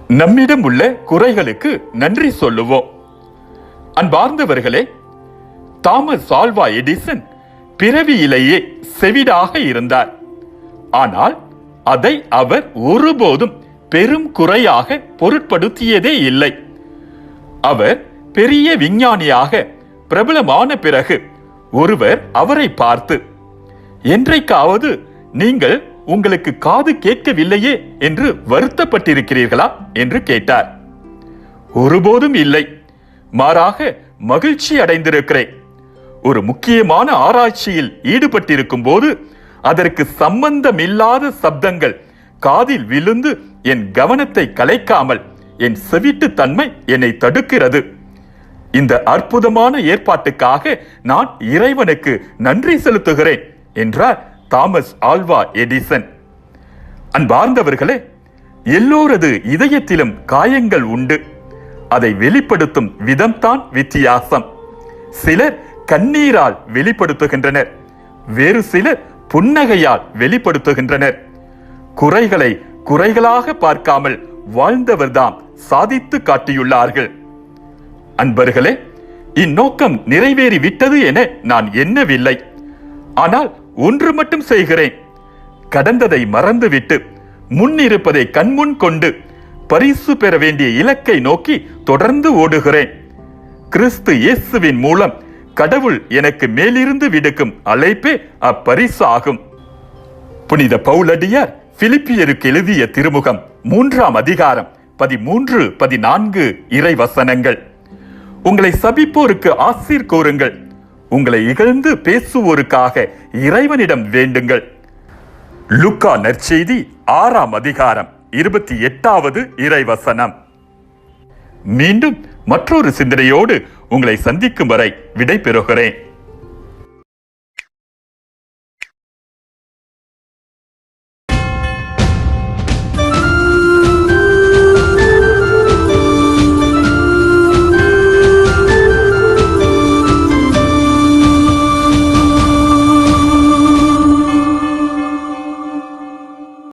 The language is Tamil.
நம்மிடம் உள்ள குறைகளுக்கு நன்றி சொல்லுவோம். அன்பார்ந்தவர்களே, தாமஸ் ஆல்வா எடிசன் பிறவியிலேயே செவிடாக இருந்தார். ஆனால் அதை அவர் ஒருபோதும் பெரும் குறையாக பொருட்படுத்தியதே இல்லை. அவர் பெரிய விஞ்ஞானியாக பிரபலமான பிறகு ஒருவர் அவரை பார்த்து, என்றைக்காவது நீங்கள் உங்களுக்கு காது கேட்கவில்லையே என்று வருத்தப்பட்டிருக்கிறீர்களா என்று கேட்டார். ஒருபோதும் இல்லை, மாறாக மகிழ்ச்சி அடைந்திருக்கிறேன். ஒரு முக்கியமான ஆராய்ச்சியில் ஈடுபட்டிருக்கும் போது அதற்கு சம்பந்தமில்லாத சப்தங்கள் காதில் விழுந்து என் கவனத்தை கலைக்காமல் என் செவிட்டு தன்மை என்னை தடுக்கிறது. இந்த அற்புதமான ஏற்பாட்டுக்காக நான் இறைவனுக்கு நன்றி செலுத்துகிறேன் என்றார் தாமஸ் ஆல்வா எடிசன். அன்பார்ந்தவர்களே, எல்லோரது இதயத்திலும் காயங்கள் உண்டு. அதை வெளிப்படுத்தும் விதம்தான் வித்தியாசம். சிலர் கண்ணீரால் வெளிப்படுத்துகின்றனர், வேறு சிலர் புன்னகையால் வெளிப்படுத்துகின்றனர். குறைகளை குறைகளாக பார்க்காமல் வாழ்ந்தவர்தாம் சாதித்து காட்டியுள்ளார்கள். அன்பர்களே, இந்நோக்கம் நிறைவேறிவிட்டது என நான் எண்ணவில்லை. ஆனால் ஒன்று மட்டும் செய்கிறேன். கடந்ததை மறந்துவிட்டு முன்னிருப்பதை கண்முன் கொண்டு பரிசு பெற வேண்டிய இலக்கை நோக்கி தொடர்ந்து ஓடுகிறேன். கிறிஸ்து இயேசுவின் மூலம் கடவுள் எனக்கு மேலிருந்து விடுக்கும் அழைப்பே அப்பரிசு ஆகும். புனித பவுலடியார் பிலிப்பியருக்கு எழுதிய திருமுகம் 3ஆம் அதிகாரம் 13, 14 இறை வசனங்கள். உங்களை சபிப்போருக்கு ஆசீர் கூறுங்கள், உங்களை இகழ்ந்து பேசுவோருக்காக இறைவனிடம் வேண்டுங்கள். லூக்கா நற்செய்தி 6ஆம் அதிகாரம் 28வது இறை வசனம். மீண்டும் மற்றொரு சிந்தனையோடு உங்களை சந்திக்கும் வரை விடை பெறுகிறேன்.